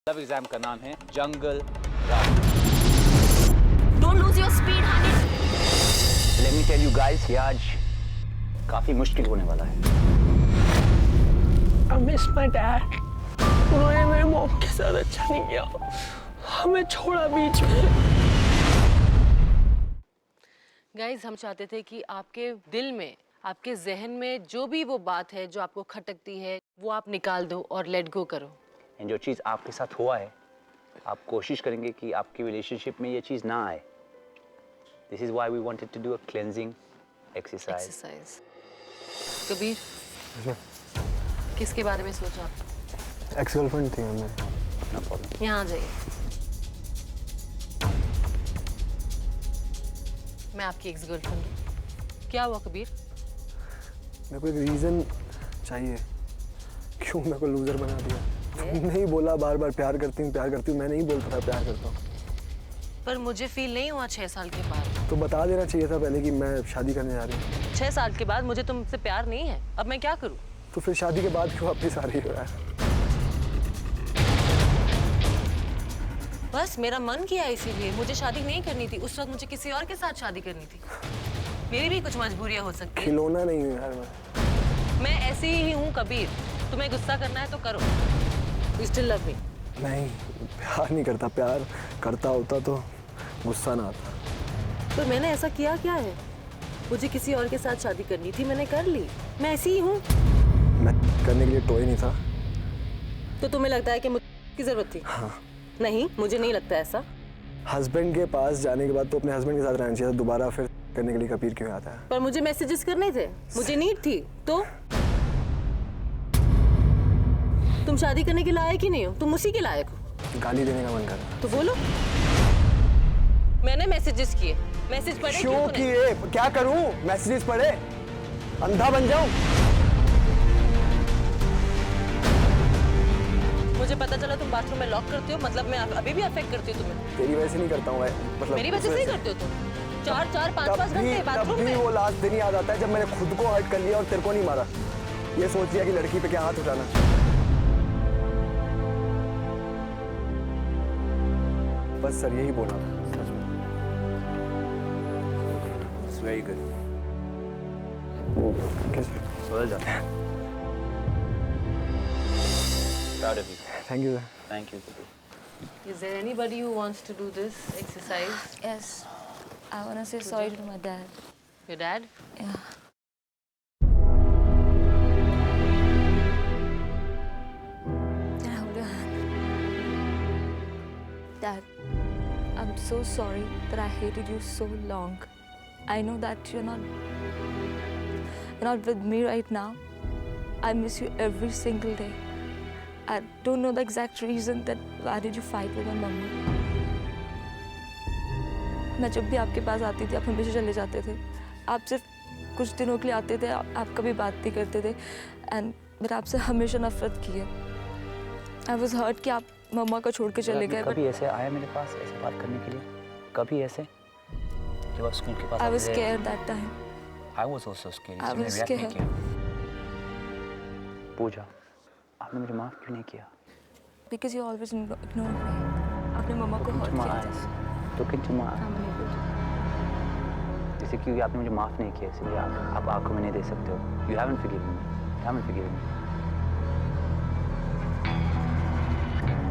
Love exam का नाम है जंगल राज। Don't lose your speed, honey. Let me tell you guys, ये आज काफी मुश्किल होने वाला है। I miss my dad. उन्होंने मेरे मॉम के साथ अच्छा नहीं किया, हमें छोड़ा बीच में। गाइज, हम चाहते थे कि आपके दिल में, आपके जहन में जो भी वो बात है जो आपको खटकती है, वो आप निकाल दो और लेट गो करो। जो चीज़ आपके साथ हुआ है, आप कोशिश करेंगे कि आपकी रिलेशनशिप में ये चीज़ ना आए। This is why we wanted to do a cleansing exercise. Kabir, किसके बारे में सोचा आप? एक्स गर्लफ्रेंड थी मेरी। No problem. यहाँ आ जाइए। मैं आपकी एक्स गर्लफ्रेंड हूँ। क्या हुआ कबीर? मेरे को एक रीजन चाहिए क्यों मेरे को लूजर बना दिया। तुमने ही बोला बार बार प्यार करती हूँ, मैं नहीं बोलता था प्यार करता हूँ। पर मुझे फील नहीं हुआ 6 साल के बाद। तो बता देना चाहिए था पहले कि मैं शादी करने जा रही हूँ। 6 साल के बाद मुझे तुमसे प्यार नहीं है, अब मैं क्या करूँ? तो फिर शादी के बाद क्यों वापस आ रही हो यार? बस मेरा मन किया, इसीलिए। मुझे शादी नहीं करनी थी उस वक्त, मुझे किसी और के साथ शादी करनी थी। मेरी भी कुछ मजबूरियाँ हो सकती हैं। खिलौना नहीं हूँ यार मैं ऐसी ही हूँ कबीर। तुम्हें गुस्सा करना है तो करो। You still love me? नहीं, प्यार नहीं करता। प्यार करता होता तो गुस्सा ना आता। पर मैंने ऐसा किया क्या है? मुझे किसी और के साथ शादी करनी थी, मैंने कर ली। मैं ऐसी ही हूँ। मैं करने के लिए टॉय नहीं था। तो तुम्हें लगता है कि मुझे की जरूरत थी? हाँ। नहीं, मुझे नहीं लगता ऐसा। हस्बैंड के पास जाने के बाद तो अपने हस्बैंड के साथ रहना चाहिए था। दोबारा फिर करने के लिए कबीर क्यों आता है? पर मुझे मैसेजेस करने थे, मुझे नीड थी। तो तुम शादी करने के लायक ही नहीं हो, तुम उसी के लायक हो। गाली देने का मन कर रहा है। तो बोलो। मैंने मैसेजेस किए, मैसेज पढ़े क्यों तूने? किए? क्या करूं? मैसेजेस पढ़े? अंधा बन जाऊं? मुझे पता चला तुम बाथरूम में लॉक करते हो, मतलब मैं अभी भी अफेक्ट करती हूँ तुम्हें। तेरी वजह से नहीं करता हूँ मैं, मतलब मेरी वजह से ही करते हो तुम। 4-4, 5-5 घंटे बाथरूम तब भी में। वो लास्ट दिन याद आता है जब मैंने खुद को हर्ट कर लिया और तेरे को नहीं मारा। ये सोच लिया कि लड़की पे क्या हाथ उठाना। बस सर यही बोला था सच में। It's very good. Well done. Proud of you. Thank you sir. Thank you. Is there anybody who wants to do this exercise? Yes, I want to say sorry to my dad. Your dad? Yeah. Can I hold your hand? Dad, I'm so sorry that I hated you so long. I know that you're not with me right now. I miss you every single day. I don't know the exact reason that why did you fight with my mama. मैं जब भी आपके पास आती थी आप हमेशा चले जाते थे। आप सिर्फ कुछ दिनों के लिए आते थे, आप कभी बात नहीं करते थे। एंड मैंने आपसे हमेशा नफरत की है। आई वॉज हर्ट कि आप मम्मा को छोड़ के चले गए। कभी ऐसे आया मेरे पास ऐसे बात करने के लिए? कभी ऐसे? जब आप स्कूल के पास I was scared that time. I was also scared. I was scared. पूजा, आपने मुझे माफ क्यों नहीं किया? Because you always ignored me. आपने मम्मा को हर्ट किया था। Look into my eyes. जैसे क्योंकि आपने मुझे माफ नहीं किया, इसलिए आप आंखों में नहीं दे सकते हो। You haven't forgiven me. You haven't forgiven me.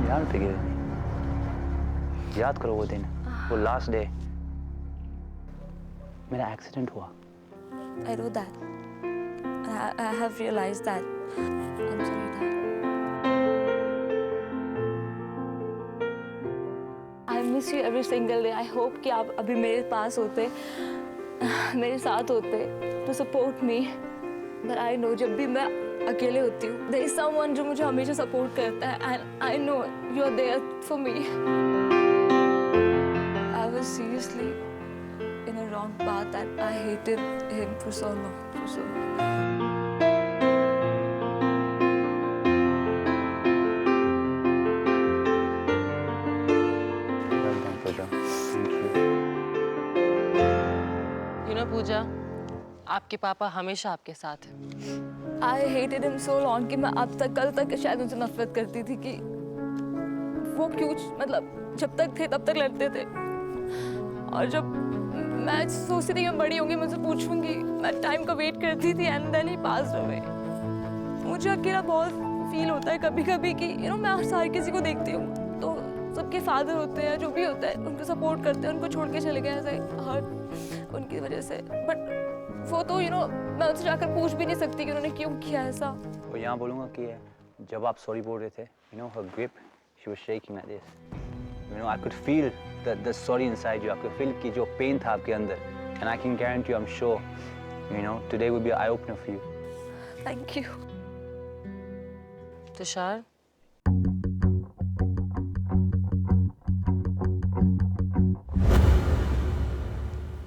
You haven't forgiven me. याद करो वो दिन, वो लास्ट डे। मेरा एक्सीडेंट हुआ। I know that. I have realized that. I'm sorry, Dad. I miss you every single day. I hope कि आप अभी मेरे पास होते, मेरे साथ होते, to support me. But I know जब भी मैं अकेले होती हूँ, there is someone जो मुझे हमेशा support करता है, and I know you are there for me. I was seriously in a wrong path that I hated him for so long, for so long. पूजा, आपके पापा हमेशा आपके साथ हैं। I hated him so long कि मैं अब तक कल तक शायद उनसे नफरत करती थी कि वो क्यों, मतलब जब तक थे तब तक लड़ते थे, और जब मैं सोचती थी मैं बड़ी होंगी मुझसे पूछूंगी, मैं टाइम का वेट करती थी, and then he passed away. मुझे अकेला बहुत फील होता है कभी कभी कि मैं हर किसी को देखती हूँ तो सबके फादर होते हैं, जो भी होता है उनको सपोर्ट करते हैं, उनको छोड़ के चले गए ऐसे हर्ट उनकी वजह से, बट वो तो मैं उनसे जाकर पूछ भी नहीं सकती कि उन्होंने क्यों किया ऐसा। और यहाँ बोलूँगा कि जब आप सॉरी बोल रहे थे, her grip, she was shaking like this. I could feel the sorry inside you. I could feel कि जो pain था आपके अंदर, and I can guarantee you, I'm sure, today will be an eye opener for you. Thank you. Tushar,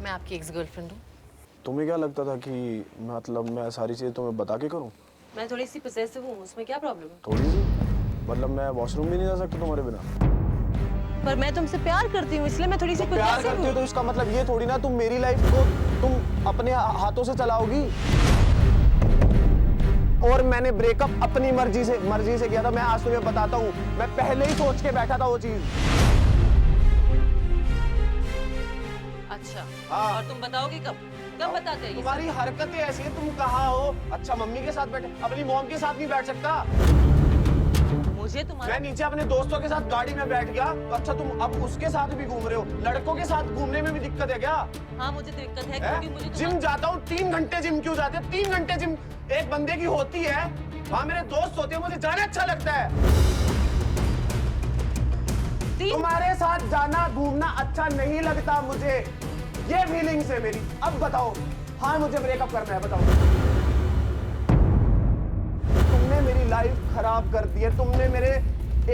मैं आपकी ex girlfriend हूँ। तुम्हें क्या लगता था कि मतलब मैं सारी चीजें तुम्हें बता के करूं? मैं थोड़ी सी पोसेसिव हूँ, उसमें क्या प्रॉब्लम है? थोड़ी सी मतलब मैं वॉशरूम भी नहीं जा सकता तुम्हारे बिना। पर मैं तुमसे प्यार करती हूँ, इसलिए मैं थोड़ी सी प्यार करती हो तो इसका मतलब ये थोड़ी ना तुम मेरी लाइफ को तुम अपने हाथों से चलाओगी। और मैंने ब्रेकअप अपनी मर्जी से किया था। मैं आज तुम्हें बताता हूँ, मैं पहले ही सोच के बैठा था वो चीज। अच्छा, हाँ। और तुम बताओगे कब बताते हैं? तुम्हारी हरकतें ऐसी है, तुम कहाँ हो? अच्छा मम्मी के साथ बैठे, अपनी मॉम के साथ नहीं बैठ सकता? मुझे तुम्हारा, मैं नीचे अपने दोस्तों के साथ गाड़ी में बैठ गया, अच्छा तुम अब उसके साथ भी घूम रहे हो। लड़कों के साथ घूमने में भी दिक्कत है क्या? हाँ मुझे दिक्कत है, क्योंकि मुझे जिम जाता हूँ 3 घंटे, जिम क्यों जाते हैं? 3 घंटे जिम एक बंदे की होती है, वहाँ मेरे दोस्त होते हैं, मुझे जाना अच्छा लगता है। तुम्हारे साथ जाना घूमना अच्छा नहीं लगता मुझे, ये फीलिंग्स है मेरी। अब बताओ, हाँ मुझे ब्रेकअप करना है, बताओ। तुमने मेरी लाइफ खराब कर दी है, तुमने मेरे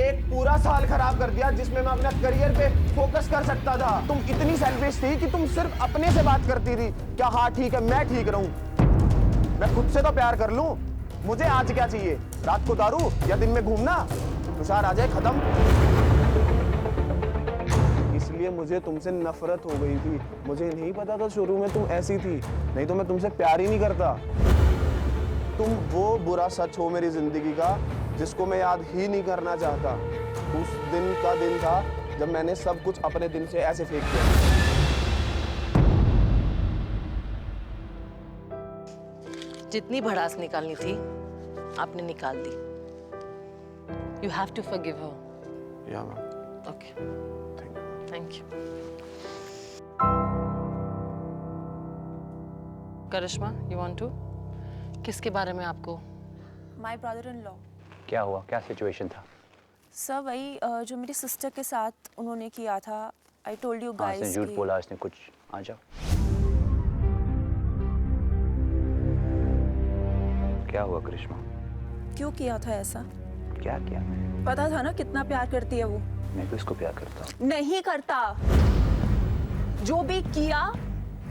एक पूरा साल खराब कर दिया जिसमें मैं अपना करियर पे फोकस कर सकता था। तुम इतनी सेल्फिश थी कि तुम सिर्फ अपने से बात करती थी, क्या हाँ ठीक है मैं ठीक रहूं, मैं खुद से तो प्यार कर लूं। मुझे आज क्या चाहिए, रात को दारू या दिन में घूमना? तुषार आ जाए, खत्म। इसलिए मुझे तुमसे नफरत हो गई थी। मुझे नहीं पता था शुरू में तुम ऐसी थी, नहीं तो मैं तुमसे प्यार ही नहीं करता। तुम वो बुरा सच हो मेरी जिंदगी का जिसको मैं याद ही नहीं करना चाहता। उस दिन का दिन था जब मैंने सब कुछ अपने दिल से ऐसे फेंक दिया। जितनी भड़ास निकालनी थी आपने निकाल दी। You have to forgive her. या ma'am. Okay. Thank you. Thank you. Karishma, you want to? किसके बारे में आपको? My brother in law. क्या हुआ, क्या सिचुएशन था? सर वही जो मेरी सिस्टर के साथ उन्होंने किया था। आई टोल्ड यू हाँ, इसने गाइस झूठ बोला, इसने कुछ। आ जाओ। क्या हुआ करिश्मा? क्यों किया था ऐसा? क्या किया मैंने? पता था ना कितना प्यार करती है वो। मैं भी उसको प्यार करता हूँ। नहीं करता, जो भी किया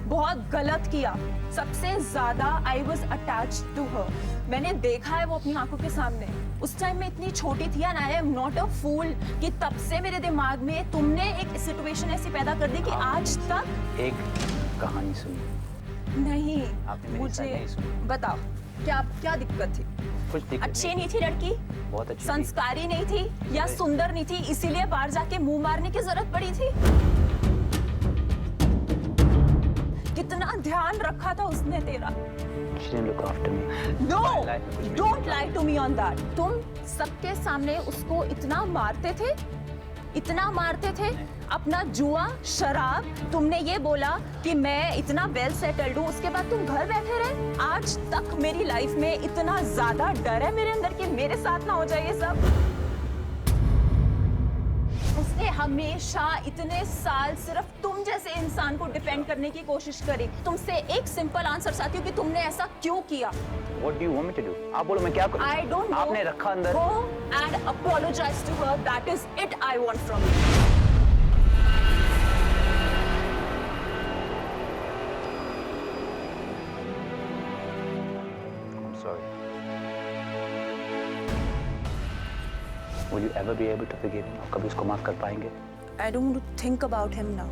बहुत गलत किया। सबसे ज्यादा I was attached to her. मैंने देखा है वो अपनी आंखों के सामने। उस टाइम मैं इतनी छोटी थी and I am not a fool कि तब से मेरे दिमाग में तुमने एक सिचुएशन ऐसी पैदा कर दी कि आज तक एक कहानी सुनी। नहीं। आपने मेरी साइड मुझे नहीं सुनी। बताओ क्या क्या दिक्कत थी? कुछ दिक्कत अच्छी नहीं नहीं थी लड़की, बहुत अच्छी थी। संस्कारी नहीं थी या सुंदर नहीं थी, इसीलिए बाहर जाके मुंह मारने की जरूरत पड़ी थी? कितना ध्यान रखा था उसने तेरा? She didn't look after me. No, My life में कुछ भी don't नहीं lie to me on that. तुम सबके सामने उसको इतना मारते थे, इतना मारते थे। अपना जुआ, शराब, तुमने ये बोला कि मैं इतना वेल सेटल्ड हूँ, उसके बाद तुम घर बैठे रहे। आज तक मेरी लाइफ में इतना ज्यादा डर है मेरे अंदर कि मेरे साथ ना हो जाए ये सब। उसने हमेशा इतने साल सिर्फ तुम जैसे इंसान को डिपेंड करने की कोशिश करी। तुमसे एक सिंपल आंसर चाहती हूँ कि तुमने ऐसा क्यों किया? What do you want me to do? आप बोलो मैं क्या करूँ? I don't know. आपने रखा अंदर। Go and apologize to her. That is it I want from you. I'm sorry. Will you ever be able to forgive him? आप कभी उसको माफ कर पाएंगे? I don't think about him now.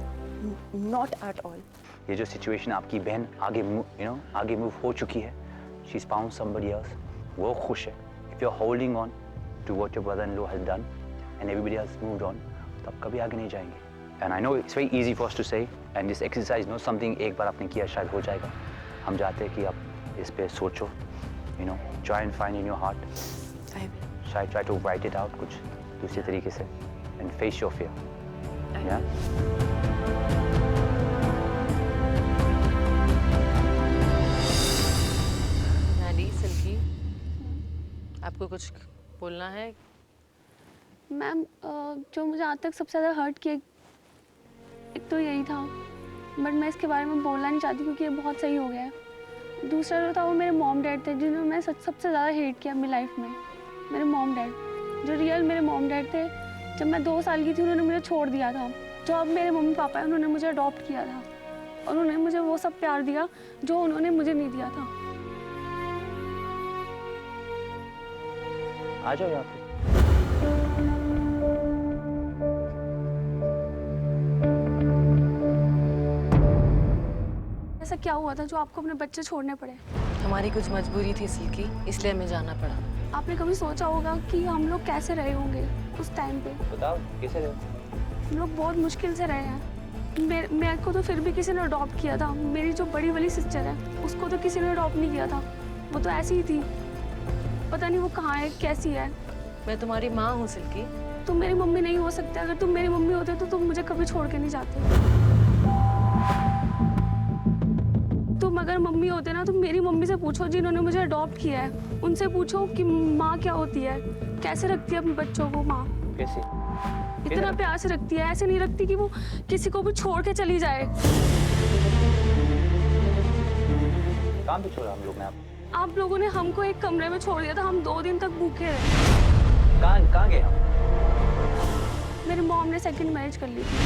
Not at all. ये जो situation आपकी बहन आगे आगे मूव हो चुकी है, she's found somebody else, वो खुश है. If you're holding on to what your brother-in-law has done and everybody else moved on, तो आप कभी आगे नहीं जाएंगे. And I know it's very easy for us to say, and this exercise, no, something एक बार आपने किया शायद हो जाएगा. हम चाहते हैं कि आप इस पे सोचो, you know, try and find in your heart. शायद try to write it out कुछ दूसरे तरीके से, and face your fear. Yeah. नाडी, सिल्की, आपको कुछ बोलना है? मैम जो मुझे आज तक सबसे ज़्यादा हर्ट किया एक तो यही था, बट मैं इसके बारे में बोलना नहीं चाहती क्योंकि ये बहुत सही हो गया है. दूसरा जो था वो मेरे मॉम डैड थे जिन्होंने मैं सबसे ज़्यादा हेट किया अपनी लाइफ में. मेरे मॉम डैड, जो रियल मेरे मॉम डैड थे. जब मैं 2 साल की थी उन्होंने मुझे छोड़ दिया था. जो अब मेरे मम्मी पापा हैं उन्होंने मुझे अडॉप्ट किया था और उन्होंने मुझे वो सब प्यार दिया जो उन्होंने मुझे नहीं दिया था. आ जाओ यहाँ पे. ऐसा क्या हुआ था जो आपको अपने बच्चे छोड़ने पड़े? हमारी कुछ मजबूरी थी सिल्की, इसलिए हमें जाना पड़ा. आपने कभी सोचा होगा कि हम लोग कैसे रहे होंगे उस टाइम पे? बताओ कैसे रहे? हम लोग बहुत मुश्किल से रहे हैं. मेरे को तो फिर भी किसी ने अडॉप्ट किया था. मेरी जो बड़ी वाली सिस्टर है उसको तो किसी ने अडॉप्ट नहीं किया था. वो तो ऐसी ही थी. पता नहीं वो कहाँ है, कैसी है. मैं तुम्हारी माँ हूँ सिल्की. तुम मेरी मम्मी नहीं हो सकते. अगर तुम मेरी मम्मी होते तो तुम मुझे कभी छोड़ के नहीं जाते. तुम अगर मम्मी होते ना तो मेरी मम्मी से पूछो जिन्होंने मुझे अडॉप्ट किया है. उनसे पूछो कि माँ क्या होती है, कैसे रखती है अपने बच्चों को माँ. कैसे? इतना प्यार से रखती है. ऐसे नहीं रखती कि वो किसी को भी छोड़ के चली जाए. काम पे छोड़ा हम लोग ने. आप लोगों ने हमको एक कमरे में छोड़ दिया था. हम 2 दिन तक भूखे रहे. कहाँ गए हम? मेरी मॉम ने सेकंड मैरिज कर ली थी.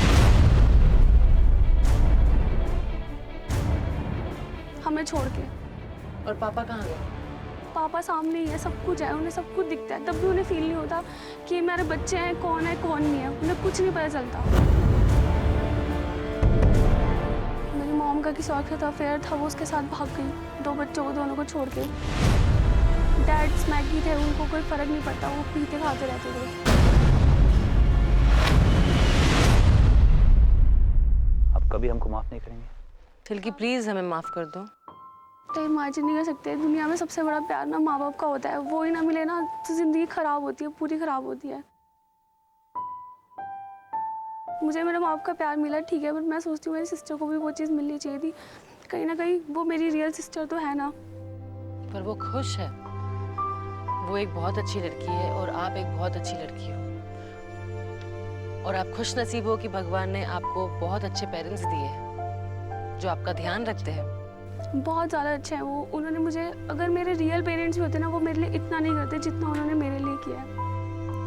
हमें छोड़ के. और पापा कहाँ गए? पापा सामने ही है. सब कुछ है, उन्हें सब कुछ दिखता है. तब भी उन्हें फील नहीं होता कि मेरे बच्चे हैं, कौन नहीं है. उन्हें कुछ नहीं पता चलता. मेरी मॉम का किसी और के साथ अफेयर था, वो उसके साथ भाग गई 2 बच्चों को, दोनों को छोड़ के. डैड स्मैकी थे, उनको कोई फर्क नहीं पड़ता. वो पीते खाते रहते थे. आप कभी हमको माफ नहीं करेंगे? सिल्की प्लीज हमें माफ कर दो. तो इमेजिन नहीं कर सकते. दुनिया में सबसे बड़ा प्यार ना माँ बाप का होता है. वो ही ना मिले ना तो जिंदगी खराब होती है, पूरी खराब होती है. मुझे मेरे माँ बाप का प्यार मिला ठीक है, बट मैं सोचती हूँ मेरी सिस्टर को भी वो चीज़ मिलनी चाहिए थी. कहीं ना कहीं वो मेरी रियल सिस्टर तो है ना. पर वो खुश है. वो एक बहुत अच्छी लड़की है और आप एक बहुत अच्छी लड़की हो. और आप खुश नसीब हो कि भगवान ने आपको बहुत अच्छे पेरेंट्स दिए हैं जो आपका ध्यान रखते हैं. बहुत ज़्यादा अच्छे हैं वो. उन्होंने मुझे, अगर मेरे रियल पेरेंट्स भी होते ना वो मेरे लिए इतना नहीं करते जितना उन्होंने मेरे लिए किया है.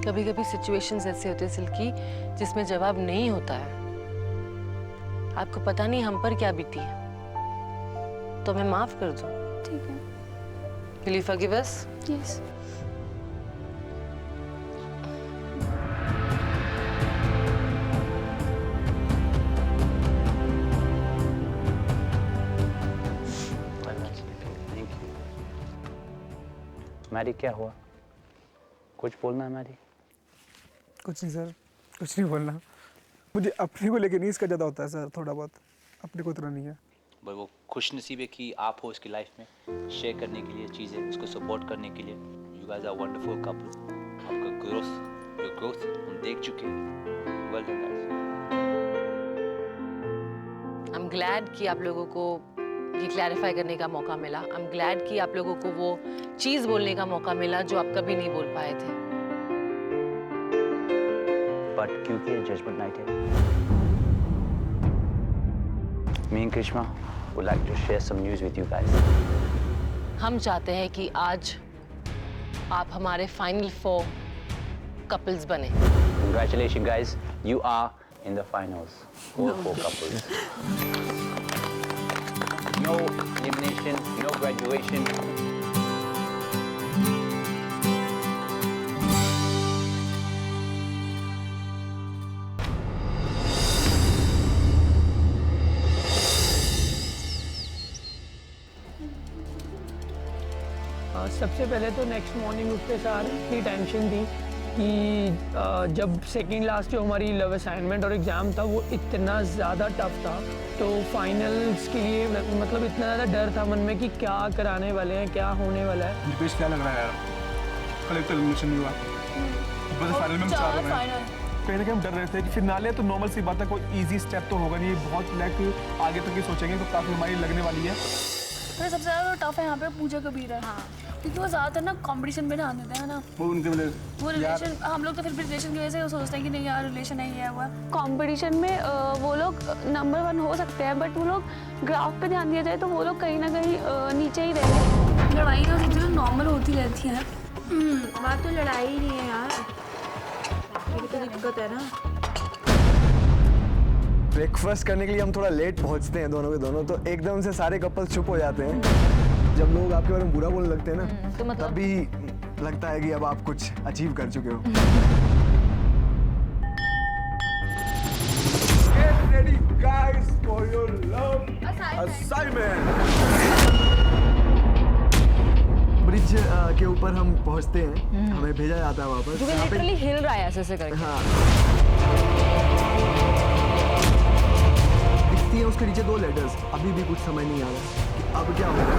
कभी कभी सिचुएशंस ऐसे होते हैं सिल्की जिसमें जवाब नहीं होता है. आपको पता नहीं हम पर क्या बीती है, तो हमें माफ कर दो. ठीक है. Will you forgive us? Yes. Mary क्या हुआ? कुछ बोलना है मैरी? कुछ नहीं सर, कुछ नहीं बोलना. मुझे अपने को लेके नहीं इसका ज़्यादा होता है सर. थोड़ा बहुत अपने को इतना नहीं है. बट वो खुश नसीब है कि आप हो उसकी लाइफ में शेयर करने के लिए चीज़ें, उसको सपोर्ट करने के लिए. You guys are wonderful couple. आपका ग्रोथ हम देख चुके हैं. Well done guys. I am glad कि आप लोगों को ये क्लैरिफाई करने का मौका मिला. आई एम ग्लैड कि आप लोगों को वो चीज़ बोलने का मौका मिला जो आप कभी नहीं बोल पाए थे. बट क्योंकि जजमेंट नाइट है, me and Krishma would like to share some news with you guys. हम चाहते हैं कि आज आप हमारे फाइनल 4 कपल्स बने. Congratulations guys, you are in the finals. All 4 couples. No elimination, no graduation. सबसे पहले तो नेक्स्ट मॉर्निंग उठते सार इतनी टेंशन थी कि जब सेकेंड लास्ट जो हमारी लव असाइनमेंट और एग्ज़ाम था वो इतना ज़्यादा टफ था, तो फाइनल्स के लिए मतलब इतना ज़्यादा डर था मन में कि क्या कराने वाले हैं, क्या होने वाला है। दीपेश क्या लग रहा है यार, कल एक तो एलिमिनेशन नहीं हुआ, ऊपर से फाइनल में हम 4 हो गए। कहीं ना कहीं हम डर रहे थे कि फिनाले तो नॉर्मल सी बात है, कोई इजी स्टेप तो होगा नहीं, बहुत लाइक आगे तक ही सोचेंगे तो काफ़ी हमारी लगने वाली है। तो सबसे ज़्यादा टफ है यहाँ पे पूजा कबीर है। हाँ, क्योंकि वो ज़्यादातर ना कंपटीशन में ध्यान देते हैं ना, वो उनके वो रिलेशन, हम लोग तो फिर भी रिलेशन की वजह से सोचते हैं कि नहीं यार रिलेशन नहीं है हुआ। कंपटीशन में वो लोग नंबर 1 हो सकते हैं, बट वो लोग ग्राफ पे ध्यान दिया जाए तो वो लोग कहीं ना कहीं नीचे ही रहेंगे। लड़ाई तो चीज़ें नॉर्मल होती रहती हैं। बात तो लड़ाई ही नहीं है यार, ये तो दिक्कत है ना। ब्रेकफास्ट करने के लिए हम थोड़ा लेट पहुंचते हैं दोनों के दोनों, तो एकदम से सारे कपल्स चुप हो जाते हैं। जब लोग आपके बारे में बुरा बोलने लगते हैं ना, तो मतलब तभी लगता है कि अब आप कुछ अचीव कर चुके हो। Get ready guys for your love assignment. Bridge के ऊपर हम पहुंचते हैं, हमें भेजा जाता है वापस। जो लिटरली हिल रहा है ऐसे करके। हाँ, दिखती है उसके नीचे 2 लेटर्स। अभी भी कुछ समझ नहीं आ रहा कि अब क्या होगा।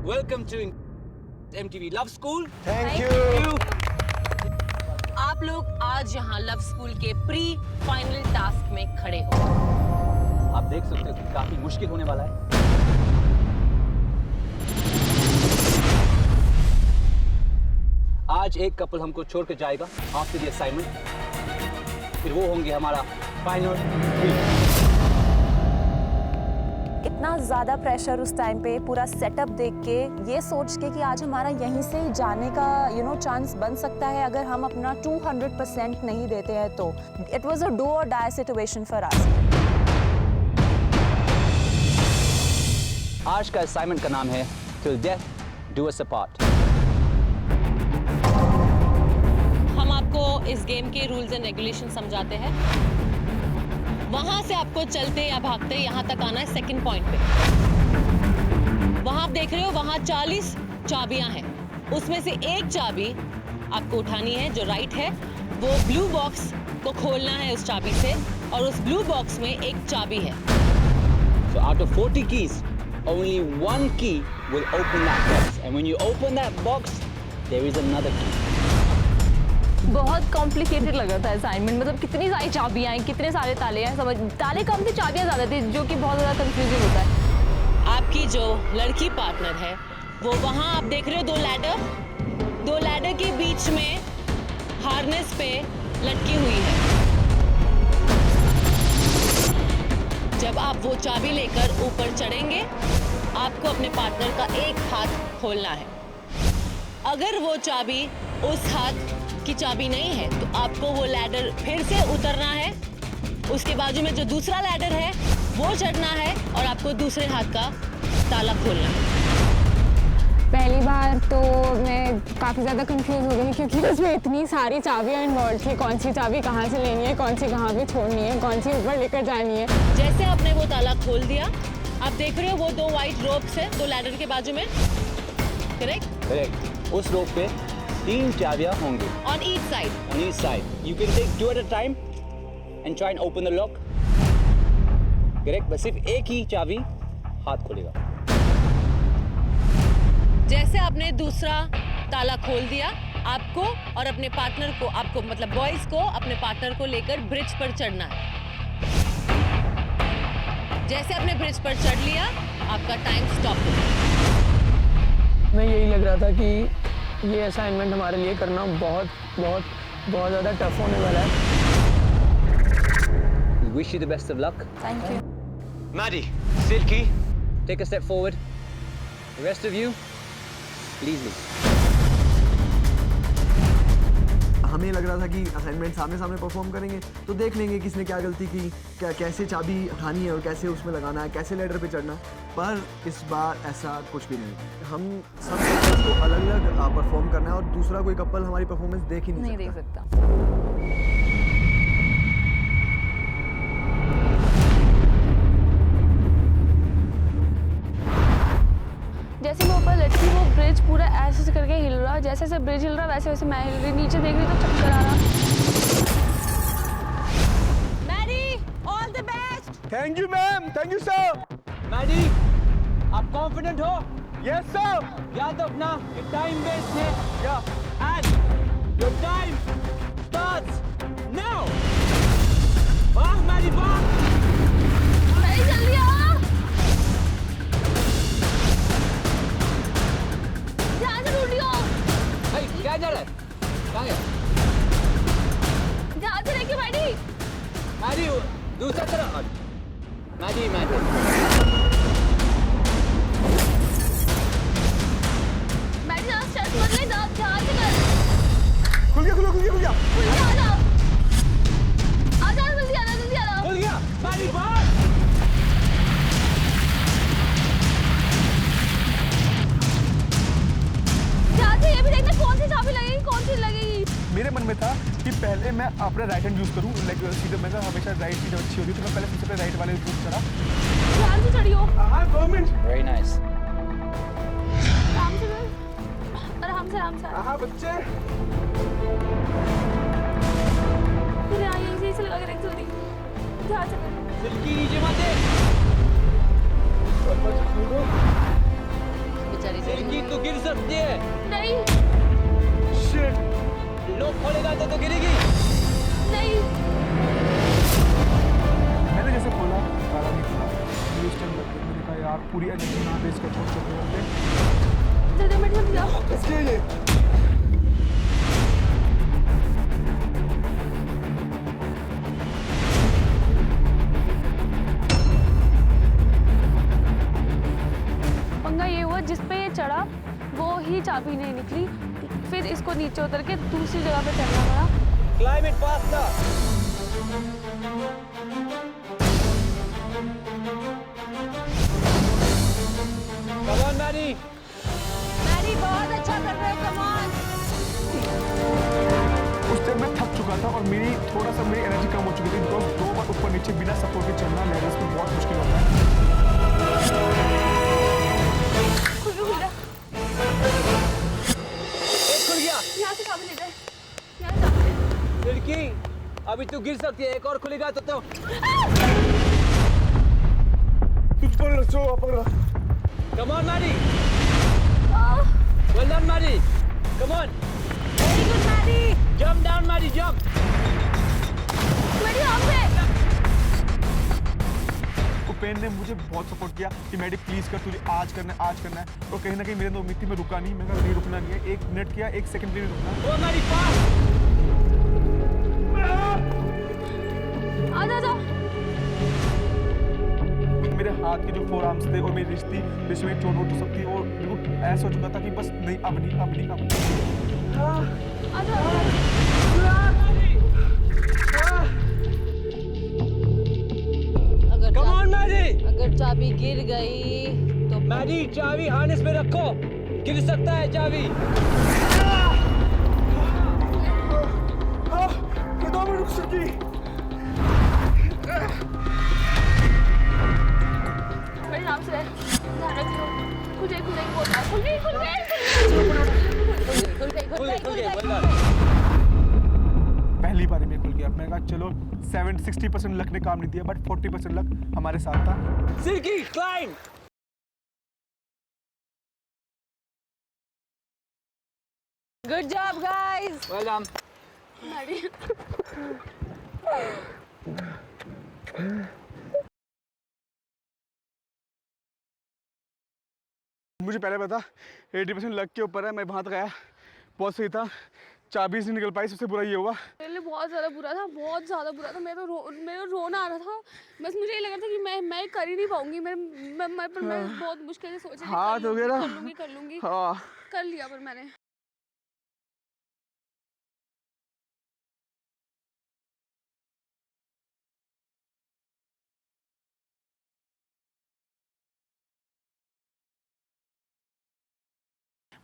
Welcome to MTV Love School. Thank you. आप लोग आज यहाँ लव स्कूल के प्री फाइनल टास्क में खड़े हो। आप देख सकते हो कि काफी मुश्किल होने वाला है। आज एक कपल हमको छोड़ कर जाएगा आफ्टर द असाइनमेंट, फिर वो होंगे हमारा फाइनल। इतना ज़्यादा प्रेशर उस टाइम पे, पूरा सेटअप देख के, ये सोच के कि आज हमारा यहीं से जाने का चांस बन सकता है अगर हम अपना 200% नहीं देते हैं तो। इट वॉज अ डू और डाई सिचुएशन फॉर अस। आज का असाइनमेंट का नाम है Till Death Do Us Apart। हम आपको इस गेम के रूल्स एंड रेगुलेशन समझाते हैं। वहां से आपको चलते या भागते यहाँ तक आना है सेकंड पॉइंट पे। वहां आप देख रहे हो, वहां 40 चाबियां हैं, उसमें से एक चाबी आपको उठानी है जो राइट है। वो ब्लू बॉक्स को खोलना है उस चाबी से, और उस ब्लू बॉक्स में एक चाबी है। So out of 40 keys, only 1 key will open that box, and when you open that box, there is another key. बहुत कॉम्प्लिकेटेड लग रहा था असाइनमेंट, मतलब कितनी सारी चाबियां हैं, कितने सारे ताले हैं, समझ ताले कम थे, चाबियां ज़्यादा थी, जो कि बहुत ज़्यादा कंफ्यूजिंग होता है। आपकी जो लड़की पार्टनर है वो वहां आप देख रहे हो 2 लैडर के बीच में हार्नेस पे लटकी हुई है। जब आप वो चाबी लेकर ऊपर चढ़ेंगे, आपको अपने पार्टनर का एक हाथ खोलना है। अगर वो चाबी उस हाथ की चाबी नहीं है तो आपको वो लैडर फिर से उतरना है, उसके बाजू में जो दूसरा लैडर है वो चढ़ना है, और आपको दूसरे हाथ का ताला खोलना है। पहली बार तो मैं काफ़ी ज़्यादा कंफ्यूज हो गई, क्योंकि उसमें इतनी सारी चाबियाँ इन्वॉल्व थी। कौन सी चाबी कहाँ से लेनी है, कौन सी कहाँ पे छोड़नी है, कौन सी ऊपर लेकर जानी है। जैसे आपने वो ताला खोल दिया, आप देख रहे हो वो 2 वाइट रोप्स है 2 लैडर के बाजू में, करेक्ट। उस रोप पे 3 चाबियां होंगी on each side. on each side. You can take 2 at a time and try and open the lock. Correct? बस सिर्फ एक ही चाबी हाथ खोलेगा। जैसे आपने दूसरा ताला खोल दिया, आपको और अपने पार्टनर को, आपको मतलब बॉयज को अपने पार्टनर को लेकर ब्रिज पर चढ़ना है। जैसे आपने ब्रिज पर चढ़ लिया, आपका टाइम स्टॉप होगा। मैं यही लग रहा था कि ये असाइनमेंट हमारे लिए करना बहुत बहुत बहुत ज़्यादा टफ होने वाला है। We wish you the best of luck. Thank you. Maddie, Silky, take a step forward. The rest of you, please leave. हमें लग रहा था कि असाइनमेंट सामने सामने परफॉर्म करेंगे तो देख लेंगे किसने क्या गलती की, क्या कैसे चाबी उठानी है और कैसे उसमें लगाना है, कैसे लेडर पे चढ़ना है। पर इस बार ऐसा कुछ भी नहीं। हम सब कपल्स को अलग अलग परफॉर्म करना है और दूसरा कोई कपल हमारी परफॉर्मेंस देख ही नहीं देख सकता। सकता। जैसे मैं ऊपर लटकी वो ब्रिज पूरा ऐसे करके हिल रहा, जैसे जैसे ब्रिज हिल रहा वैसे वैसे मैं हिल रही, नीचे देख रही तो चक्कर आ रहा। Mary, all the best. Thank you ma'am, thank you sir. Maddy, आप कॉन्फिडेंट हो? Yes sir. याद रखना कि टाइम वेस्ट है। या and your time starts now. भाग मैडी, भाग। मैरी जल्दी आ, ध्यान से ढूंढियो। क्या जा रहा है? कहाँ गया? ध्यान से लेके मैडी। मैडी, दूसरा तरफ। Maddy, Maddy. मैडी ज़्यादा स्ट्रेस मत ले, ध्यान से कर। खुल गया, खुल गया, खुल गया, खुल गया। खुल गया, आजा जल्दी आना, जल्दी आना। खुल गया। मैडी, भाग। ध्यान से ये भी देखना कौन सी चाबी लगेगी, कौन सी लगेगी। मेरे मन में था कि पहले मैं अपना राइट हैंड यूज करूं, लाइक सीधे मैं हमेशा राइट चीज अच्छी होती है, तो मैं पहले सबसे राइट वाले यूज करा। ध्यान से चढ़ियो। हाँ गवर्नमेंट। Very nice. आराम से आराम से आराम से। हाँ बच्चे। फिर यहाँ यहीं से लगा के रख जल्दी, ध्यान से। सिल्की नीचे मत देख। बेचारी सिल्की तू गिर सकती है। नहीं शिट। लोग खोलेगा तो गिरेगी। नहीं। मैंने जैसे खोला, ताला नहीं खुला, मुझे उस टाइम लग गया, मैंने कहा यार पूरी एनर्जी यहाँ पे इसका छोड़ चुके होंगे। जल्दी मिनट जल्दी जाओ। इसलिए ये पंगा ये हुआ जिस पे ये चढ़ा वो ही चाबी नहीं निकली, फिर इसको नीचे उतर के दूसरी जगह पे चढ़ना पड़ा। Climb it faster. Come on Maddy. Mary बहुत अच्छा कर रहे हो, कम ऑन। उस टाइम मैं थक चुका था और मेरी थोड़ा सा मेरी एनर्जी कम हो चुकी थी, बिकॉज 2 बार ऊपर नीचे बिना सपोर्ट के चलना लेवल्स पे बहुत मुश्किल होता है। एक खुल गया। यहाँ से चाबी ले जाए, यहाँ से चाबी ले। सिल्की, अभी तू गिर सकती है, एक और खुलेगा तो कुछ पकड़ लो, पकड़। Come on Maddy. Well done Maddy, come on. Very good Mary. Jump down Maddy, jump. मेरी आँख पे। उपेन ने मुझे बहुत सपोर्ट किया कि मैडी प्लीज कर, तुझे आज करना है, आज करना है। और कहीं ना कहीं मेरे अंदर उम्मीद थी, मैं रुका नहीं, मैं कहा नहीं रुकना नहीं है, 1 मिनट किया, 1 सेकंड भी नहीं रुकना। ओ मैडी, फास्ट। आजा आजा। मेरे हाथ के जो 4 आर्म्स थे और मेरी रिश्ती जिसमें चोट वोट हो सकती और बिल्कुल ऐसा हो चुका था कि बस नहीं, अब नहीं, अब नहीं, अब नहीं। आजा। Come on Maddy. अगर चाबी गिर गई तो मैडी, चाबी हार्नेस में रखो, गिर सकता है चाबी। ये 2 मिनट रुक सकी। मेरे नाम से ध्यान रखियो। खुल गई बोल रहा है। खुल गई। पहली बार में खुल गया। मैंने कहा चलो 60% लक ने काम नहीं दिया, बट 40% लक हमारे साथ था। Silky, climb. Good job guys. Well done. मुझे पहले पता 80% लक के ऊपर है, मैं वहां तक आया, बहुत सही था, चाबी से निकल पाई। सबसे बुरा ये हुआ, मेरे लिए बहुत ज़्यादा बुरा था, बहुत ज़्यादा बुरा था। मेरे को रोना आ रहा था, बस मुझे ये लग रहा था कि मैं कर ही नहीं पाऊंगी। मैं बहुत मुश्किल से सोच रही थी, हाथ हो गया ना। कर लूंगी। हाँ कर लिया पर मैंने।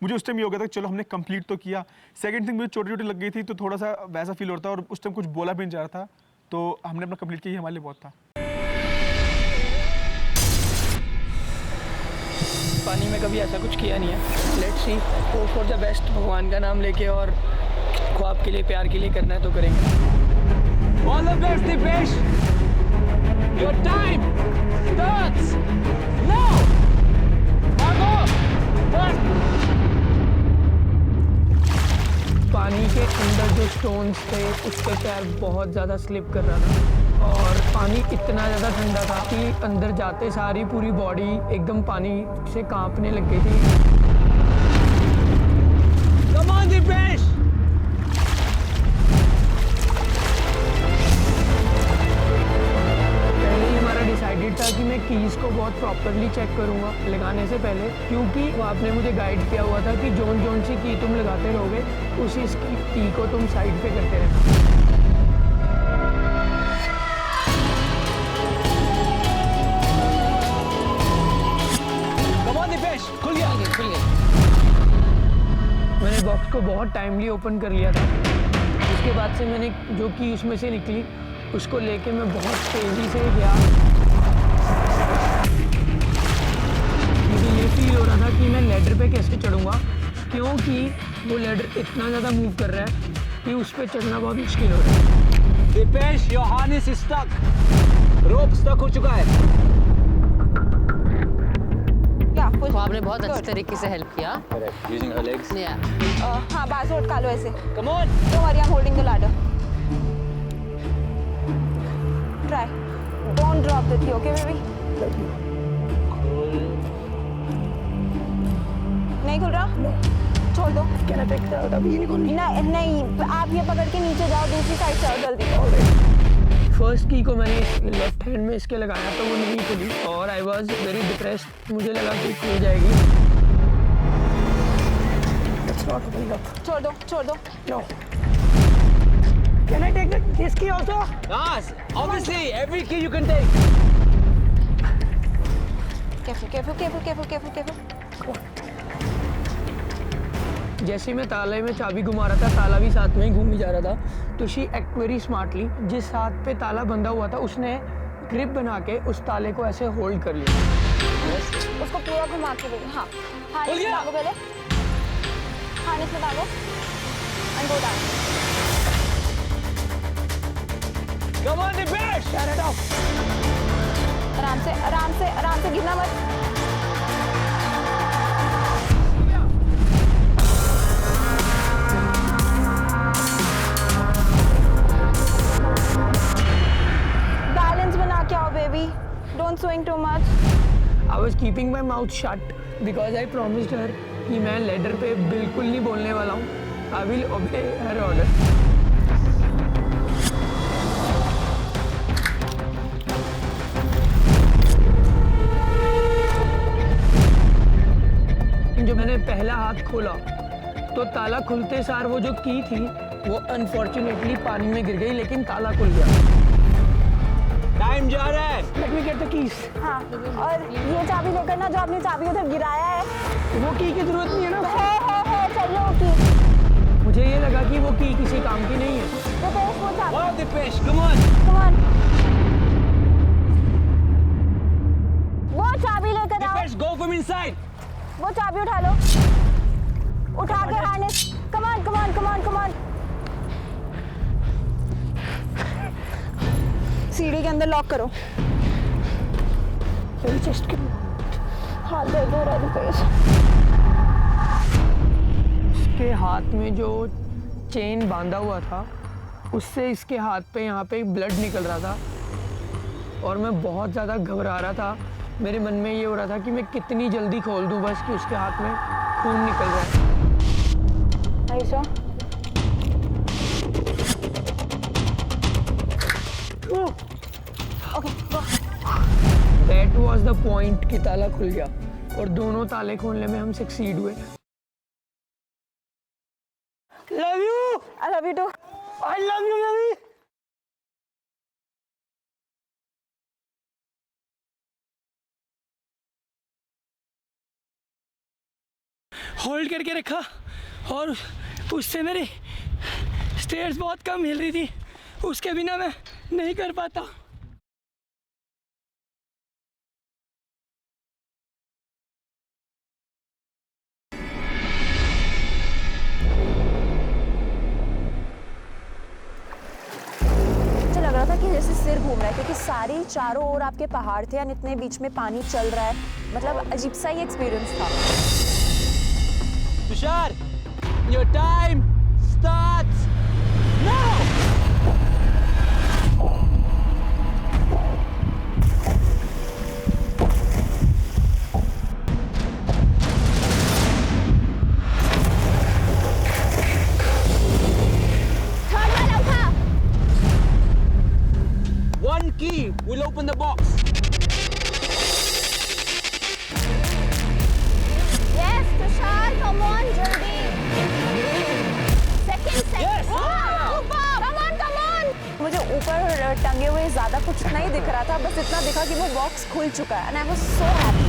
मुझे उस टाइम ये हो गया था कि चलो हमने कंप्लीट तो किया। सेकंड थिंग मुझे छोटी छोटी लग गई थी तो थोड़ा सा वैसा फील होता है और उस टाइम कुछ बोला भी नहीं जा रहा था, तो हमने अपना कंप्लीट किया, हमारे लिए बहुत था। पानी में कभी ऐसा कुछ किया नहीं है। Let's see, hope for the best. भगवान का नाम लेके और ख्वाब के लिए, प्यार के लिए करना है तो करेंगे। All the best, Dipesh. Your time starts now. पानी के अंदर जो स्टोन्स थे उस पे पैर बहुत ज़्यादा स्लिप कर रहा था और पानी इतना ज़्यादा ठंडा था कि अंदर जाते सारी पूरी बॉडी एकदम पानी से कांपने लग गई थी। Come on, Dipesh. पहले ही हमारा डिसाइडेड था कि मैं कीज़ को बहुत प्रॉपरली चेक करूंगा लगाने से पहले, क्योंकि वो आपने मुझे गाइड किया हुआ था कि जोन जोन सी की तुम लगाते रहोगे उसी की को तुम साइड पे करते रहना। Come on, Dipesh. खुल गया, खुल गया। मैंने बॉक्स को बहुत टाइमली ओपन कर लिया था। उसके बाद से मैंने जो की उसमें से निकली उसको लेके मैं बहुत तेज़ी से गया। मुझे ये फील हो रहा था कि मैं लैडर पे कैसे चढ़ूँगा, क्योंकि वो लैडर इतना ज़्यादा मूव कर रहा है कि उस पर चढ़ना बहुत मुश्किल हो रहा है। Dipesh, your harness is stuck. Rope stuck हो चुका है। तो आपने बहुत अच्छे तरीके से हेल्प किया। Correct. Using her legs. Yeah. हाँ, बाजू अटका लो ऐसे। Come on. Don't worry, I'm holding the ladder. Try. Don't drop the key, okay, baby? नहीं खुल रहा? छोड़ दो। Can I take that? अभी नहीं खोलनी। नहीं, आप ये पकड़ के नीचे जाओ, दूसरी साइड से आओ जल्दी। फर्स्ट की को मैंने लेफ्ट हैंड में इसके लगाया तो वो नहीं खुली और आई वॉज वेरी डिप्रेस्ड। मुझे लगा कि खुल जाएगी। छोड़ दो, छोड़ दो। No. Can I take this key also? Yes, obviously, every key you can take. Careful, careful, careful, careful, careful, careful. जैसे मैं ताले में चाबी घुमा रहा था, ताला भी साथ में ही घूम ही जा रहा था। तो शी एक्ट वेरी स्मार्टली। जिस हाथ पे ताला बंधा हुआ था उसने ग्रिप बना के उस ताले को ऐसे होल्ड कर लिया। उसको पूरा घुमा के दो। हाँ, हाँ, इसमें डालो पहले। हाँ, इसमें डालो। And go down. Come on, Dipesh. Turn it off. आराम से, आराम से, आराम से, गिरना मत। बैलेंस बना के आओ baby, don't swing too much. I was keeping my mouth shut because I promised her कि मैं लेडर पे बिल्कुल नहीं बोलने वाला हूँ। I will obey her order. जो मैंने पहला हाथ खोला तो ताला खुलते सार वो जो की थी वो अनफॉर्चुनेटली पानी में गिर गई, लेकिन ताला खुल गया। टाइम जा रहा है। Let me get the keys. हाँ, और ये चाबी लेकर ना, जो आपने चाबी उधर गिराया है। वो की की जरूरत नहीं है ना। है, चाहिए वो की। मुझे ये लगा कि वो की किसी काम की नहीं है। Dipesh, वो चाबी। Wow, Dipesh, come on. Come on. वो चाबी लेकर आओ। Dipesh, go from inside. वो चाबी उठा लो। उठा के harness. Come on, come on, come on, come on. सीढ़ी के अंदर लॉक करो। चेस्ट के हाथ दर्द हो रहा है दिपेश। इसके हाथ में जो चेन बांधा हुआ था उससे इसके हाथ पे यहाँ पे ब्लड निकल रहा था और मैं बहुत ज़्यादा घबरा रहा था। मेरे मन में ये हो रहा था कि मैं कितनी जल्दी खोल दूँ बस कि उसके हाथ में खून निकल रहा है। Ayesha, okay, go. That was the point कि ताला खुल गया और दोनों ताले खोलने में हम सक्सीड हुए। Love you. I love you too. I love you, baby. Hold करके रखा और उससे मेरी स्टेयर्स बहुत कम हिल रही थी, उसके बिना मैं नहीं कर पाता। लग रहा था कि जैसे सिर घूम रहा है क्योंकि सारे चारों ओर आपके पहाड़ थे और इतने बीच में पानी चल रहा है, मतलब अजीब सा ही एक्सपीरियंस था। Tushar, your time starts now. One key will open the box. Yes, Tushar, come on, जल्दी। Second. Yes. Come on. मुझे ऊपर टंगे हुए ज़्यादा कुछ नहीं दिख रहा था, बस इतना दिखा कि वो बॉक्स खुल चुका है, and I was so happy.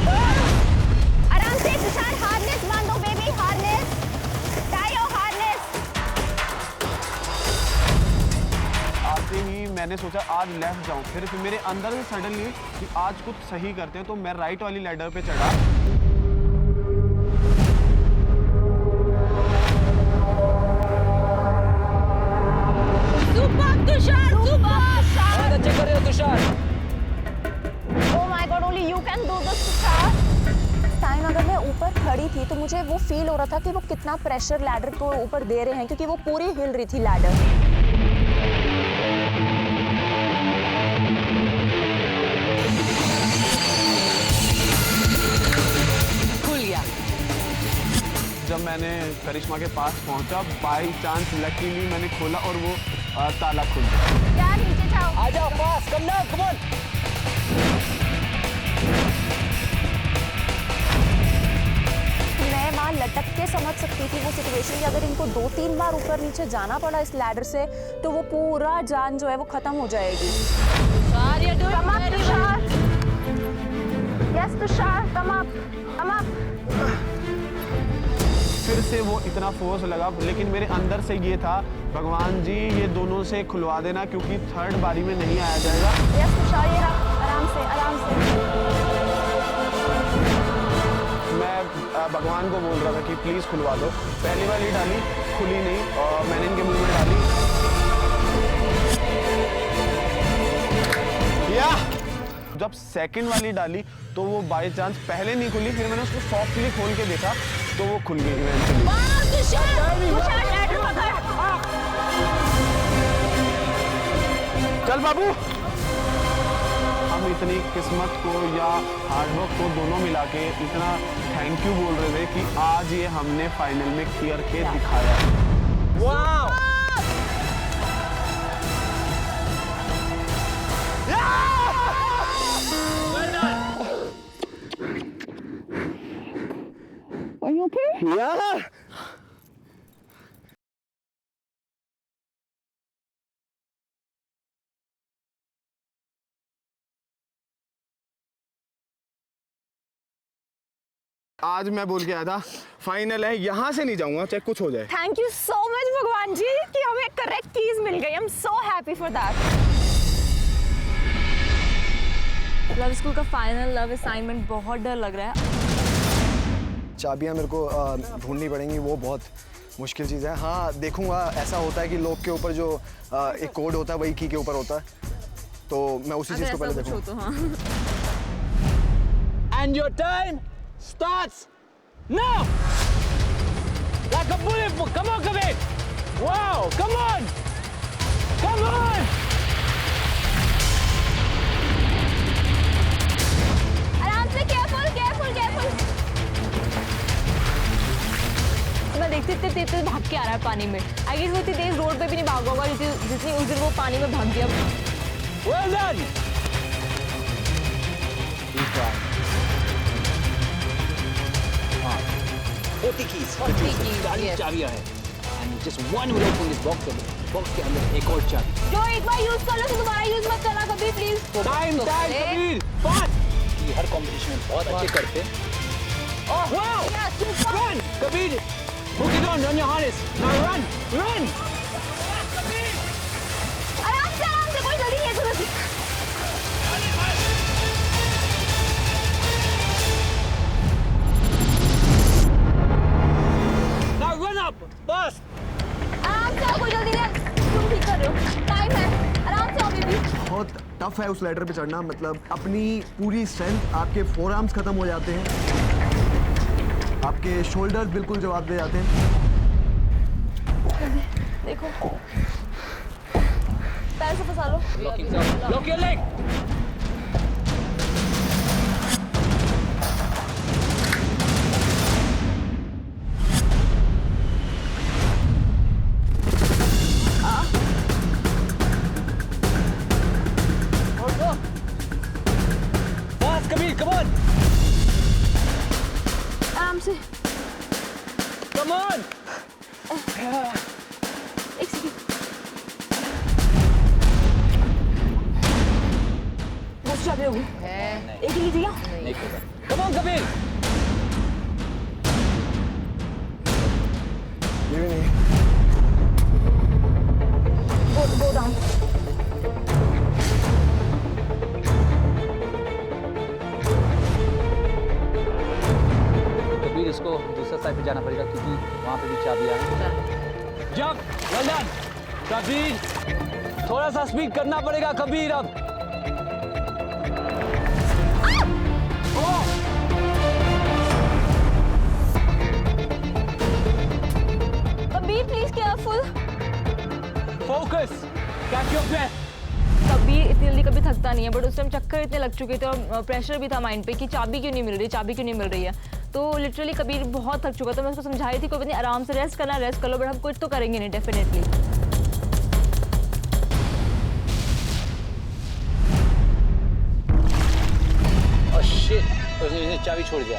आराम से तुषार, हार्नेस बांधो baby, harness, tie your harness. आते ही मैंने सोचा आज लेफ्ट जाऊं, फिर मेरे अंदर से सडनली कि आज कुछ सही करते हैं, तो मैं राइट वाली लैडर पे चढ़ा। बहुत अच्छे कर रहे हो Tushar. Oh my God, only you can do this, Tushar. Time अगर मैं ऊपर खड़ी थी तो मुझे वो फील हो रहा था कि वो कितना प्रेशर लैडर को ऊपर दे रहे हैं, क्योंकि वो पूरी हिल रही थी लैडर। खुल गया। जब मैंने करिश्मा के पास पहुंचा, बाय चांस लकीली मैंने खोला और वो ताला खुल गया। यार नीचे जाओ। आ जाओ पास, कम डाउन, कम ऑन। मैं वहाँ लटक के समझ सकती थी वो सिचुएशन कि अगर इनको 2-3 बार ऊपर नीचे जाना पड़ा इस लैडर से तो वो पूरा जान जो है वो खत्म हो जाएगी। Tushar, you're doing Come up, very Tushar. well. Yes, Tushar, come up. फिर से वो इतना फोर्स लगा, लेकिन मेरे अंदर से ये था, भगवान जी ये दोनों से खुलवा देना, क्योंकि थर्ड बारी में नहीं आया जाएगा। Yes, Tushar, ये रख, आराम से। मैं भगवान को बोल रहा था कि प्लीज खुलवा दो। पहली वाली डाली, खुली नहीं, और मैंने इनके मुंह में डाली, या जब सेकंड वाली डाली तो वो बाय चांस पहले नहीं खुली, फिर मैंने उसको सॉफ्टली खोल के देखा तो वो खुल गई इवेंचुअली। चल बाबू, हम इतनी किस्मत को या हार्डवर्क को दोनों मिला के इतना थैंक यू बोल रहे थे कि आज ये हमने फाइनल में क्लियर के दिखाया। Wow! Are you okay? Yeah. आज मैं बोल के आया था फाइनल है, यहाँ से नहीं जाऊंगा चाहे कुछ हो जाए। थैंक यू सो मच भगवान जी कि हमें करेक्ट कीज मिल गई। I am so happy for that. Love school का फाइनल लव असाइनमेंट बहुत डर लग रहा है। चाबियाँ मेरे को ढूंढनी पड़ेंगी, वो बहुत मुश्किल चीज़ है। हाँ देखूंगा, ऐसा होता है कि लॉक के ऊपर जो एक कोड होता है वही की के ऊपर होता है, तो मैं उसी चीज़ को पहले देखूंगा। And your time starts now! Like a bullet, come on, Kavit! Wow, come on! Come on! आराम से, केयरफुल। मैं देखती इतने तेज भाग के आ रहा है पानी में। आई गेस वो इतनी तेज रोड पे भी नहीं भागा होगा जितनी उस दिन वो पानी में भाग गया। Well done! You try. 40 keys. 40 keys, चालीस yes. चाबियां हैं. And just one will open this box. Box के अंदर एक और चाबी। जो एक बार यूज कर लो तो दोबारा यूज मत करना कभी प्लीज। Time Kabir, fast. ये हर कंपटीशन में बहुत अच्छे करते हैं। Oh, wow! Yeah, super. Run! Kabir! Hook it on your harness. Now run! Run! आराम से, कोई जल्दी नहीं है सूरज। Now run up! Fast! आराम से आओ, कोई जल्दी नहीं है। तुम ठीक कर रहे हो, टाइम है। आराम से आओ बेबी। बहुत टफ है उस लैडर पे चढ़ना, मतलब अपनी पूरी स्ट्रेंथ, आपके फोर आर्म्स खत्म हो जाते हैं, आपके शोल्डर्स बिल्कुल जवाब दे जाते हैं। देखो, पैर से फंसा लो। Lock your leg! Fast, Kabir, come on! आराम से। Come on! एक सेकंड। बस चाबी होगी। एक ही लीजिएगा। नहीं होगा। Come on, Kabir! ये भी नहीं। Go down. कबीर इसको दूसरा साइड पे जाना पड़ेगा क्योंकि वहाँ पे भी चाबियाँ हैं। जंप! Well done! कबीर! थोड़ा सा स्पीड करना पड़ेगा कबीर अब। Kabir please careful. Focus! Catch your breath! Kabir इतनी जल्दी कभी थकता नहीं है, बट उस टाइम चक्कर इतने लग चुके थे और प्रेशर भी था माइंड पे कि चाबी क्यों नहीं मिल रही, चाबी क्यों नहीं मिल रही है। तो लिटरली कबीर बहुत थक चुका था। मैं उसको समझाई थी, कोई नहीं, आराम से रेस्ट करना, रेस्ट कर लो, बट हम कुछ तो करेंगे नहीं डेफिनेटली। Oh shit! उसने चाबी छोड़ दिया।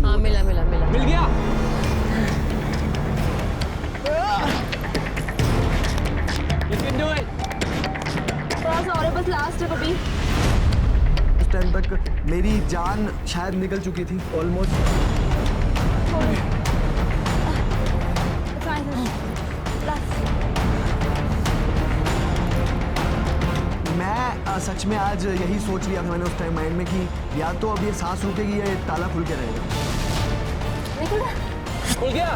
हाँ मिला मिला मिला। मिल गया? You can do it! थोड़ा सा और है, बस लास्ट है कबीर। उस टाइम तक मेरी जान शायद निकल चुकी थी ऑलमोस्ट। मैं सच में आज यही सोच लिया था मैंने उस टाइम माइंड में कि या तो अब ये सांस रुकेगी या ये ताला खुल के रहेगा। खुल गया!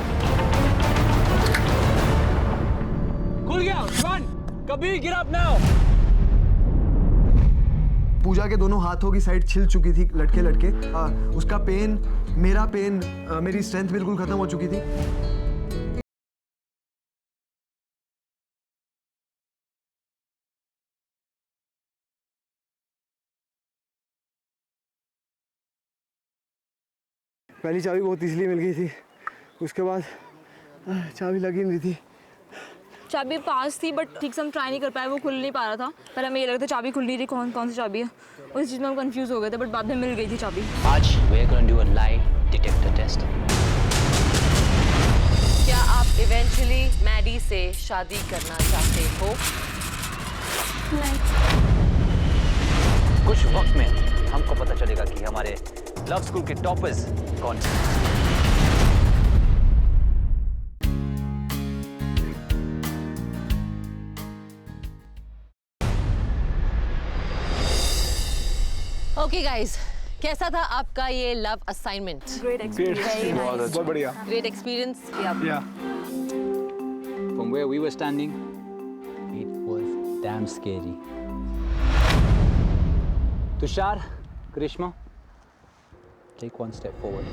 खुल गया! Run! कबीर गिर अप now! पूजा के दोनों हाथों की साइड छिल चुकी थी लटके लटके। उसका पेन, मेरा पेन, मेरी स्ट्रेंथ बिल्कुल खत्म हो चुकी थी। पहली चाबी बहुत इसलिए मिल गई थी, उसके बाद चाबी लगी नहीं थी। चाबी पास थी बट ठीक से हम ट्राई नहीं कर पाए, वो खुल नहीं पा रहा था। पर हमें ये लग रहा था चाबी खुल नहीं रही, कौन सी चाबी है, उस चीज़ में हम कंफ्यूज हो गए थे, बट बाद में मिल गई थी चाबी। आज we're going to do a lie detector test. क्या आप इवेंचुअली मैडी से शादी करना चाहते हो? कुछ वक्त में हमको पता चलेगा कि हमारे लव स्कूल के टॉपर्स कौन हैं। ओके गाइस, कैसा था आपका ये लव असाइनमेंट? Great experience. बहुत बढ़िया। ग्रेट एक्सपीरियंस किया। Yeah. From where we were standing, it was damn scary. Tushar, Karishma, take one step forward.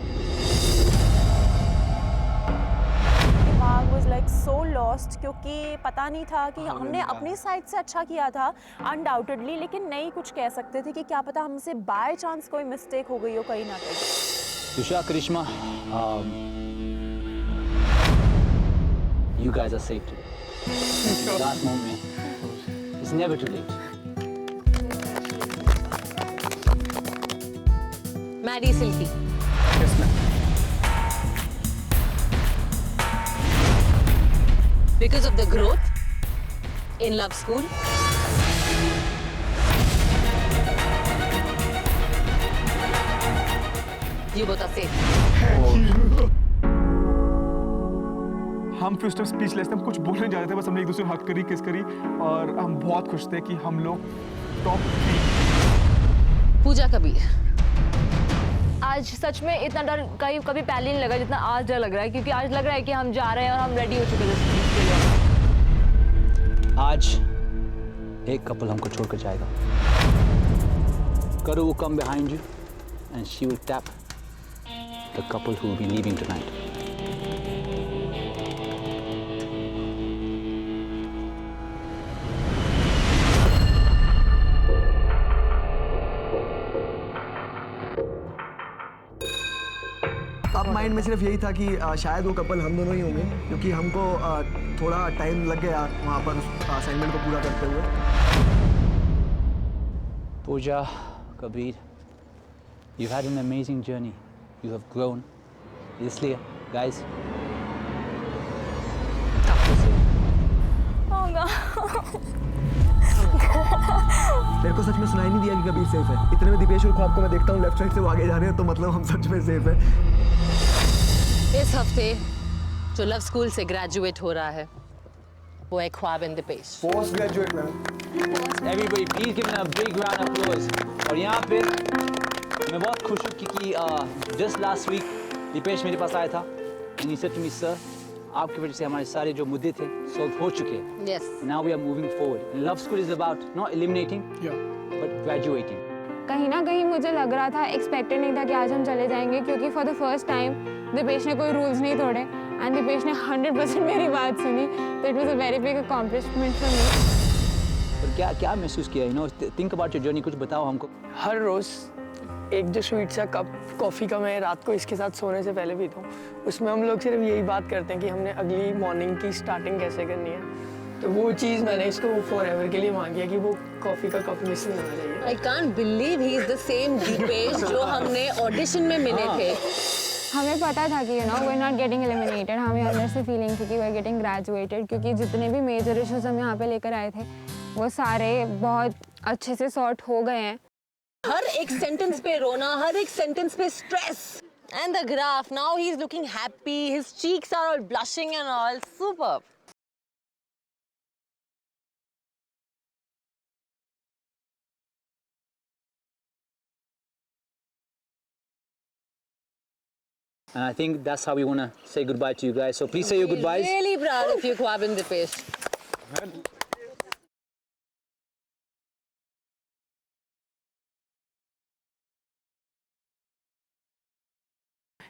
दिमाग was like so lost क्योंकि पता नहीं था कि हमने अपनी साइड से अच्छा किया था अनडाउटेडली, लेकिन नहीं कुछ कह सकते थे कि क्या पता हमसे बाय चांस कोई मिस्टेक हो गई हो कहीं ना कहीं। Tushar, Karishma, you guys are safe today. Last moment. It's never too late. Maddy Silky, Yes, ma'am. because of the growth in Love School. You both are safe. हम फिर उस टाइम स्पीचलेस थे, हम कुछ बोलने जा रहे थे, बस हमने एक दूसरे को हक करी, किस करी, और हम बहुत खुश थे कि हम लोग टॉप 3। पूजा कबीर, आज सच में इतना डर कभी पहले नहीं लगा जितना आज डर लग रहा है, क्योंकि आज लग रहा है कि हम जा रहे हैं और हम रेडी हो चुके हैं इस चीज़ के लिए। आज एक कपल हमको छोड़कर जाएगा। Karu will come behind you and she will tap the couple who will be leaving tonight. अब माइंड में सिर्फ यही था कि शायद वो कपल हम दोनों ही होंगे, क्योंकि हमको थोड़ा टाइम लग गया वहाँ पर असाइनमेंट को पूरा करते हुए। Pooja, Kabir, you've had an amazing journey. You have grown. इसलिए, guys, मेरे को सच में सुनाई नहीं दिया कि कबीर सेफ है। इतने में दीपेश और ख्वाब को मैं देखता हूँ लेफ्ट साइड से वो आगे जा रहे हैं, तो मतलब हम सच में सेफ है। इस हफ्ते जो लव स्कूल से ग्रेजुएट हो रहा है वो है Khwab and Deepesh. Post graduate ma'am. everybody please give them a big round of applause। और यहाँ पे मैं बहुत खुश हूँ क्योंकि just last week दीपेश मेरे पास आया था and he said to me, sir, आपकी वजह से हमारे सारे जो मुद्दे थे सॉल्व हो चुके हैं। Yes. Now we are moving forward. And love school is about not eliminating, but graduating. कहीं ना कहीं मुझे लग रहा था, एक्सपेक्टेड नहीं था कि आज हम चले जाएंगे, क्योंकि for the first time Deepesh ने कोई रूल्स नहीं तोड़े एंड दीपेश ने 100% मेरी बात सुनी, तो it was a very big accomplishment for me. और क्या महसूस किया, you know, think about your journey, कुछ बताओ हमको। हर रोज़ एक जो स्वीट सा कप कॉफ़ी का मैं रात को इसके साथ सोने से पहले पीता हूँ, उसमें हम लोग सिर्फ यही बात करते हैं कि हमने अगली मॉर्निंग की स्टार्टिंग कैसे करनी है। तो वो चीज़ मैंने इसको फॉरएवर के लिए मांगी है कि वो कॉफ़ी का कप मिस नहीं होना चाहिए। I can't believe he is the same Dipesh जो हमने ऑडिशन में मिले थे। हमें पता था कि we are not getting eliminated, हमें अंदर से फीलिंग थी कि वी आर गेटिंग ग्रेजुएटेड, क्योंकि जितने भी मेजर इश्यूज हम यहाँ पे लेकर आए थे वो सारे बहुत अच्छे से सॉर्ट हो गए हैं। हर एक सेंटेंस पे रोना, हर एक सेंटेंस पे stress. And the graph, now he is looking happy, his cheeks are all blushing and all, superb. And I think that's how we want to say goodbye to you guys. So please say your goodbyes. Really proud of you, ख्वाब and Dipesh.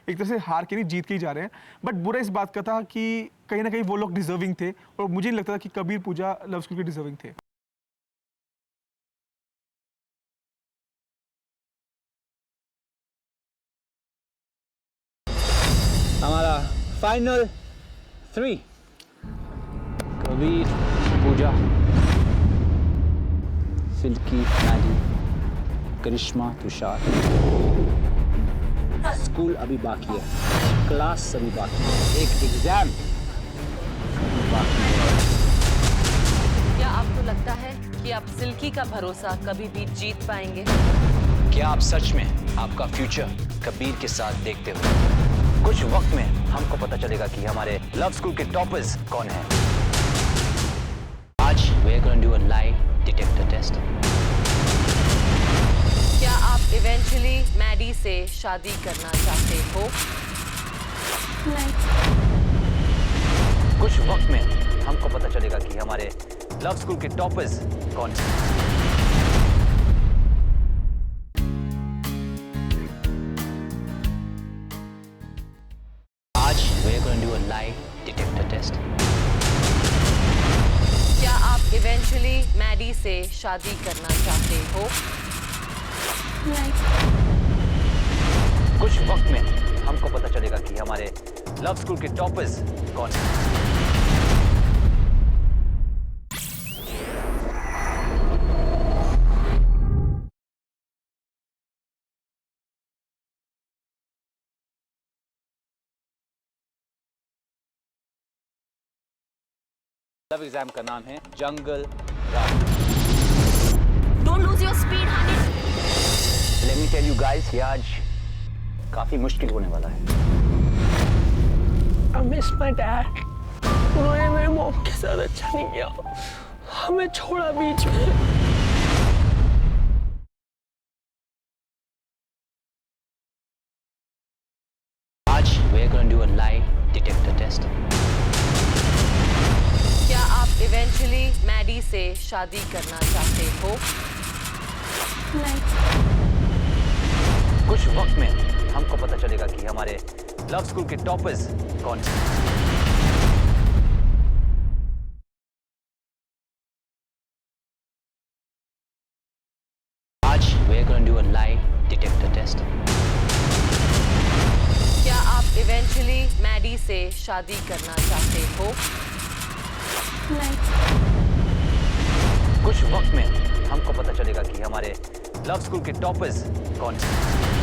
एक तरह से हार के नहीं, जीत के ही जा रहे हैं, बट बुरा इस बात का था कि कहीं ना कहीं वो लोग डिजर्विंग थे, और मुझे नहीं लगता था कि कबीर पूजा लव स्कूल के डिजर्विंग थे। हमारा फाइनल 3, कबीर, पूजा, सिल्की, मैडी, करिश्मा, तुषार। स्कूल अभी बाकी है, क्लास अभी बाकी है, एक एग्जाम बाकी है। क्या आपको लगता है कि आप सिल्की का भरोसा कभी भी जीत पाएंगे? क्या आप सच में आपका फ्यूचर कबीर के साथ देखते हो? कुछ वक्त में हमको पता चलेगा कि हमारे लव स्कूल के टॉपर्स कौन हैं। आज we are going to do a lie detector test. क्या आप इवेंचुअली मैडी से शादी करना चाहते हो? नहीं। कुछ वक्त में हमको पता चलेगा कि हमारे लव स्कूल के टॉपर्स कौन हैं। आज we are going to do a lie detector test. क्या आप इवेंचुअली मैडी से शादी करना चाहते हो? नहीं। कुछ वक्त में हमको पता चलेगा कि हमारे लव स्कूल के टॉपर्स कौन हैं। लव एग्जाम का नाम है जंगल राज। Don't lose your speed, honey. Let me tell you guys, ये आज काफी मुश्किल होने वाला है। I miss my dad. उन्होंने मेरे मॉम के साथ अच्छा नहीं किया, हमें छोड़ा बीच में। आज we're going to do a lie detector test. क्या आप इवेंचुअली मैडी से शादी करना चाहते हो? कुछ वक्त में हमको पता चलेगा कि हमारे लव स्कूल के टॉपर्स कौन हैं। आज we're going to do a lie detector test. क्या आप इवेंचुअली मैडी से शादी करना चाहते हो? कुछ वक्त में हमको पता चलेगा कि हमारे लव स्कूल के टॉपर्स कौन हैं।